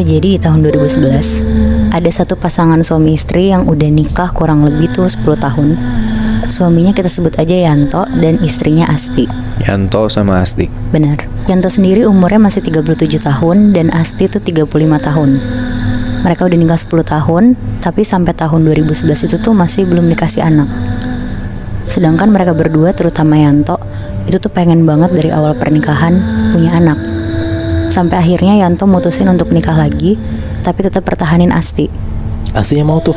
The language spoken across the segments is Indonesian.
terjadi di tahun 2011. Ada satu pasangan suami istri yang udah nikah kurang lebih tuh 10 tahun. Suaminya kita sebut aja Yanto dan istrinya Asti. Yanto sama Asti. Benar. Yanto sendiri umurnya masih 37 tahun dan Asti tuh 35 tahun. Mereka udah nikah 10 tahun, tapi sampai tahun 2011 itu tuh masih belum dikasih anak. Sedangkan mereka berdua, terutama Yanto, itu tuh pengen banget dari awal pernikahan punya anak. Sampai akhirnya Yanto mutusin untuk nikah lagi, tapi tetap pertahanin Asti. Astinya mau tuh?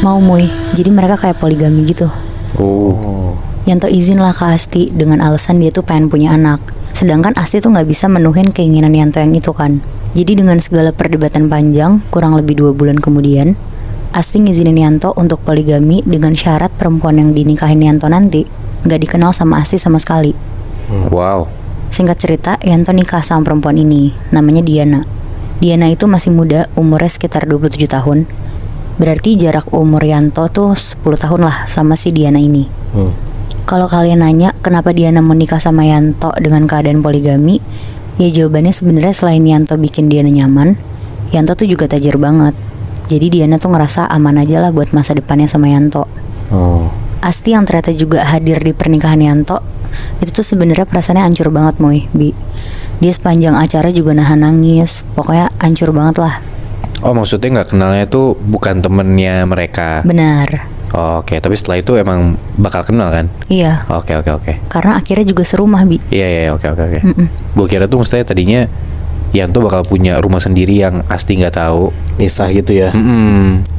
Mau Muy, jadi mereka kayak poligami gitu. Oh. Yanto izin lah ke Asti dengan alasan dia tuh pengen punya anak. Sedangkan Asti tuh gak bisa menuhin keinginan Yanto yang itu kan. Jadi dengan segala perdebatan panjang, kurang lebih 2 bulan kemudian, Asti ngizinin Yanto untuk poligami dengan syarat perempuan yang dinikahin Yanto nanti gak dikenal sama Asti sama sekali. Wow. Singkat cerita, Yanto nikah sama perempuan ini, namanya Diana. Diana itu masih muda, umurnya sekitar 27 tahun. Berarti jarak umur Yanto tuh 10 tahun lah sama si Diana ini. Kalau kalian nanya kenapa Diana mau nikah sama Yanto dengan keadaan poligami, ya jawabannya sebenarnya selain Yanto bikin Diana nyaman, Yanto tuh juga tajir banget. Jadi Diana tuh ngerasa aman aja lah buat masa depannya sama Yanto. Asti yang ternyata juga hadir di pernikahan Yanto, itu tuh sebenarnya perasaannya hancur banget Bi. Dia sepanjang acara juga nahan nangis, pokoknya hancur banget lah. Oh, maksudnya nggak kenalnya tuh bukan temennya mereka? Benar. Oh, oke, tapi setelah itu emang bakal kenal kan? Iya. Oke. Karena akhirnya juga serumah Bi. Iya, oke. Gue kira tuh mestinya tadinya Yanto bakal punya rumah sendiri yang Asti nggak tahu. Misah gitu ya?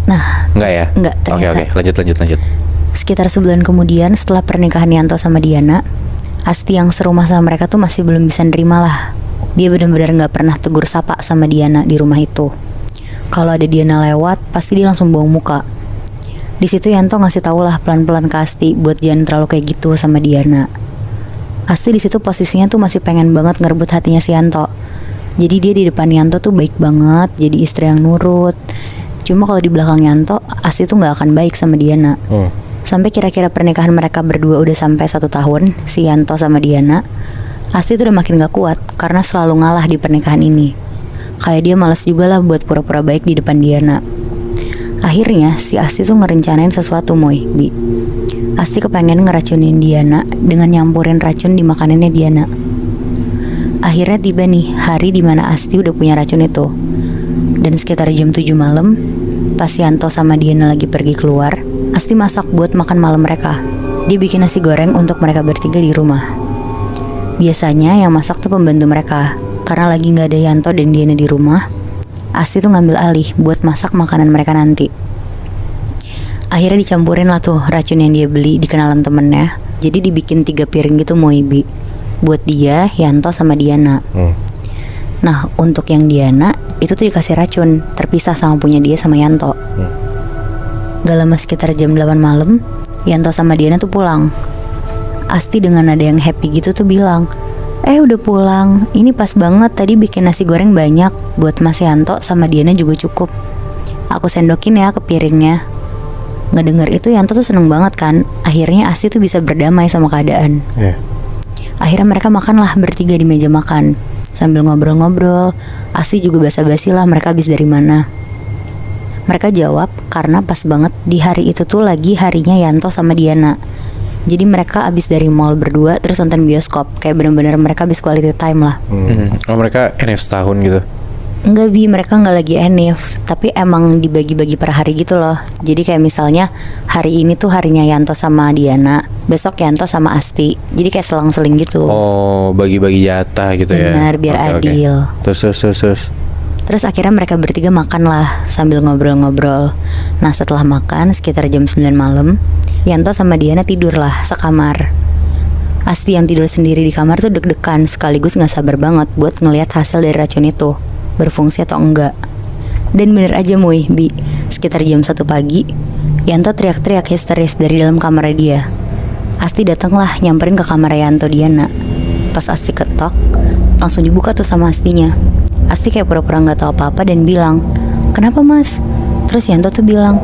Nah, nggak ya? Nggak, ternyata. Oke, lanjut. Sekitar sebulan kemudian setelah pernikahan Yanto sama Diana, Asti yang serumah sama mereka tuh masih belum bisa nerima lah. Dia benar-benar gak pernah tegur sapa sama Diana di rumah itu. Kalau ada Diana lewat, pasti dia langsung buang muka. Di situ Yanto ngasih tau lah pelan-pelan ke Asti buat jangan terlalu kayak gitu sama Diana. Asti di situ posisinya tuh masih pengen banget ngerebut hatinya si Yanto. Jadi dia di depan Yanto tuh baik banget, jadi istri yang nurut. Cuma kalau di belakang Yanto, Asti tuh gak akan baik sama Diana. Sampai kira-kira pernikahan mereka berdua udah sampai 1 tahun, si Yanto sama Diana, Asti tuh udah makin gak kuat karena selalu ngalah di pernikahan ini. Kayak dia malas juga lah buat pura-pura baik di depan Diana. Akhirnya si Asti tuh ngerencanain sesuatu Bi. Asti kepengen ngeracunin Diana dengan nyampurin racun di makanannya Diana. Akhirnya tiba nih hari dimana Asti udah punya racun itu. Dan sekitar jam 7 malam, pas Yanto sama Diana lagi pergi keluar, Asti masak buat makan malam mereka. Dia bikin nasi goreng untuk mereka bertiga di rumah. Biasanya yang masak tuh pembantu mereka. Karena lagi gak ada Yanto dan Diana di rumah, Asti tuh ngambil alih buat masak makanan mereka nanti. Akhirnya dicampurin lah tuh racun yang dia beli di kenalan temennya. Jadi dibikin 3 piring gitu Bi, buat dia, Yanto sama Diana. Nah untuk yang Diana, itu tuh dikasih racun, terpisah sama punya dia sama Yanto. Gak lama sekitar jam 8 malam, Yanto sama Diana tuh pulang. Asti dengan nada yang happy gitu tuh bilang, udah pulang, ini pas banget tadi bikin nasi goreng banyak, buat Mas Yanto sama Diana juga cukup. Aku sendokin ya ke piringnya. Ngedenger itu Yanto tuh seneng banget kan. Akhirnya Asti tuh bisa berdamai sama keadaan. Akhirnya mereka makan lah bertiga di meja makan. Sambil ngobrol-ngobrol, Asti juga basa-basi lah mereka habis dari mana. Mereka jawab karena pas banget di hari itu tuh lagi harinya Yanto sama Diana. Jadi mereka abis dari mall berdua terus nonton bioskop. Kayak bener-bener mereka abis quality time lah. Oh mereka NF setahun gitu? Enggak mereka gak lagi NF. Tapi emang dibagi-bagi per hari gitu loh. Jadi kayak misalnya hari ini tuh harinya Yanto sama Diana, besok Yanto sama Asti. Jadi kayak selang-seling gitu. Oh bagi-bagi jatah gitu. Bener, ya. Benar biar adil. Terus akhirnya mereka bertiga makan lah sambil ngobrol-ngobrol. Nah setelah makan sekitar jam 9 malam, Yanto sama Diana tidur lah sekamar. Asti yang tidur sendiri di kamar tuh deg-degan sekaligus gak sabar banget buat ngelihat hasil dari racun itu, berfungsi atau enggak. Dan bener aja Bi, sekitar jam 1 pagi, Yanto teriak-teriak histeris dari dalam kamar dia. Asti datanglah nyamperin ke kamar Yanto Diana. Pas Asti ketok, langsung dibuka tuh sama Astinya. Asti kayak pura-pura gak tahu apa-apa dan bilang, "Kenapa mas?" Terus Yanto tuh bilang,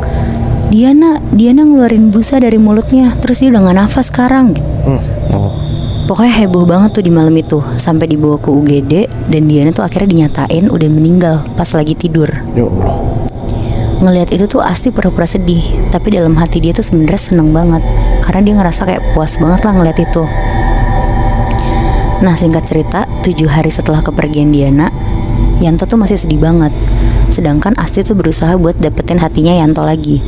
Diana ngeluarin busa dari mulutnya, terus dia udah gak nafas sekarang. Pokoknya heboh banget tuh di malam itu, sampai dibawa ke UGD dan Diana tuh akhirnya dinyatain udah meninggal pas lagi tidur. Ya Allah. Ngelihat itu tuh Asti pura-pura sedih, tapi dalam hati dia tuh sebenarnya seneng banget karena dia ngerasa kayak puas banget lah ngeliat itu. Nah, singkat cerita, 7 hari setelah kepergian Diana, Yanto tuh masih sedih banget. Sedangkan Asti tuh berusaha buat dapetin hatinya Yanto lagi.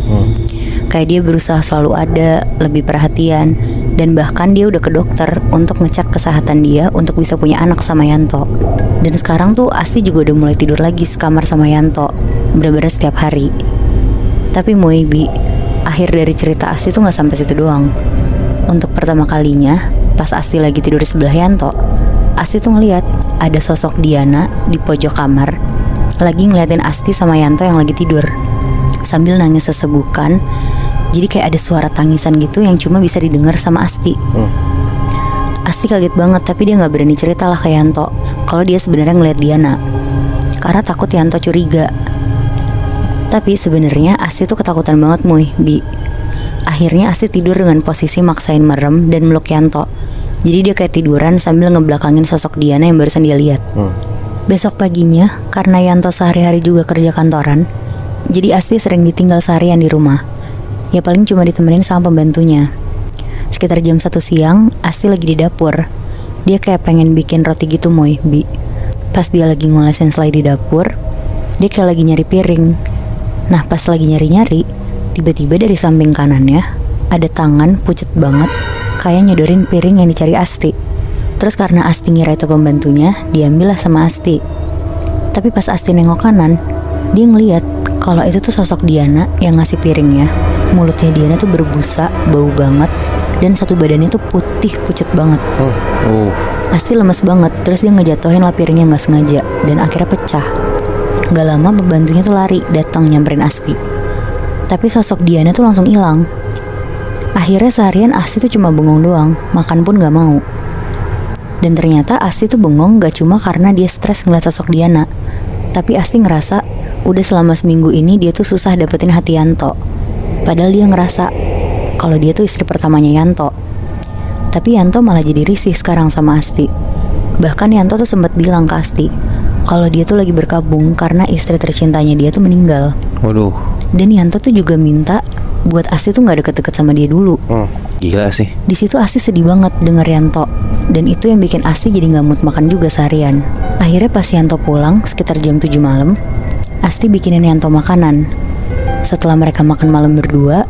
Kayak dia berusaha selalu ada, lebih perhatian, dan bahkan dia udah ke dokter untuk ngecek kesehatan dia untuk bisa punya anak sama Yanto. Dan sekarang tuh Asti juga udah mulai tidur lagi sekamar sama Yanto, bener-bener setiap hari. Tapi Moebi, akhir dari cerita Asti tuh gak sampai situ doang. Untuk pertama kalinya, pas Asti lagi tidur di sebelah Yanto, Asti tuh ngeliat ada sosok Diana di pojok kamar lagi ngeliatin Asti sama Yanto yang lagi tidur sambil nangis sesegukan. Jadi kayak ada suara tangisan gitu yang cuma bisa didengar sama Asti. Asti kaget banget, tapi dia gak berani cerita lah ke Yanto kalau dia sebenarnya ngeliat Diana, karena takut Yanto curiga. Tapi sebenarnya Asti tuh ketakutan banget Bi. Akhirnya Asti tidur dengan posisi maksain merem dan meluk Yanto. Jadi dia kayak tiduran sambil ngebelakangin sosok Diana yang barusan dia lihat. Besok paginya, karena Yanto sehari-hari juga kerja kantoran, jadi Asti sering ditinggal seharian di rumah. Ya paling cuma ditemenin sama pembantunya. Sekitar jam 1 siang, Asti lagi di dapur. Dia kayak pengen bikin roti gitu Bi. Pas dia lagi ngolesin selai di dapur, dia kayak lagi nyari piring. Nah pas lagi nyari-nyari, tiba-tiba dari samping kanannya ada tangan pucet banget kayak nyodorin piring yang dicari Asti. Terus karena Asti ngira itu pembantunya, diambillah sama Asti. Tapi pas Asti nengok kanan, dia ngeliat kalau itu tuh sosok Diana yang ngasih piringnya. Mulutnya Diana tuh berbusa, bau banget, dan satu badannya tuh putih pucet banget. Asti lemes banget, terus dia ngejatuhin lah piringnya nggak sengaja, dan akhirnya pecah. Gak lama pembantunya tuh lari datang nyamperin Asti. Tapi sosok Diana tuh langsung hilang. Akhirnya seharian Asti tuh cuma bengong doang, makan pun gak mau. Dan ternyata Asti tuh bengong gak cuma karena dia stres ngeliat sosok Diana, tapi Asti ngerasa udah selama seminggu ini dia tuh susah dapetin hati Yanto. Padahal dia ngerasa kalau dia tuh istri pertamanya Yanto. Tapi Yanto malah jadi risih sekarang sama Asti. Bahkan Yanto tuh sempat bilang ke Asti kalau dia tuh lagi berkabung karena istri tercintanya dia tuh meninggal. Waduh. Dan Yanto tuh juga minta buat Asti tuh gak deket-deket sama dia dulu. Gila sih. Di situ Asti sedih banget denger Yanto, dan itu yang bikin Asti jadi gak mood makan juga seharian. Akhirnya pas Yanto pulang sekitar jam 7 malam, Asti bikinin Yanto makanan. Setelah mereka makan malam berdua,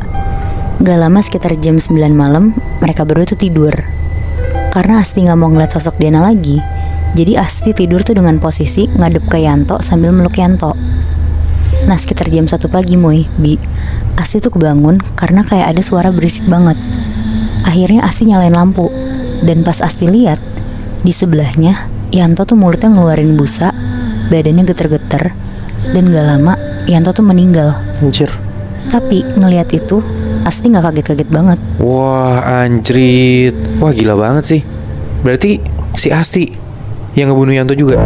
gak lama sekitar jam 9 malam, mereka berdua tuh tidur. Karena Asti gak mau ngeliat sosok Diana lagi, jadi Asti tidur tuh dengan posisi ngadep ke Yanto sambil meluk Yanto. Nah sekitar jam 1 pagi Bi, Asti tuh kebangun karena kayak ada suara berisik banget. Akhirnya Asti nyalain lampu, dan pas Asti lihat, di sebelahnya Yanto tuh mulutnya ngeluarin busa, badannya geter-geter, dan gak lama Yanto tuh meninggal. Anjir. Tapi ngelihat itu Asti gak kaget-kaget banget. Wah anjrit. Wah gila banget sih. Berarti si Asti yang ngebunuh Yanto juga.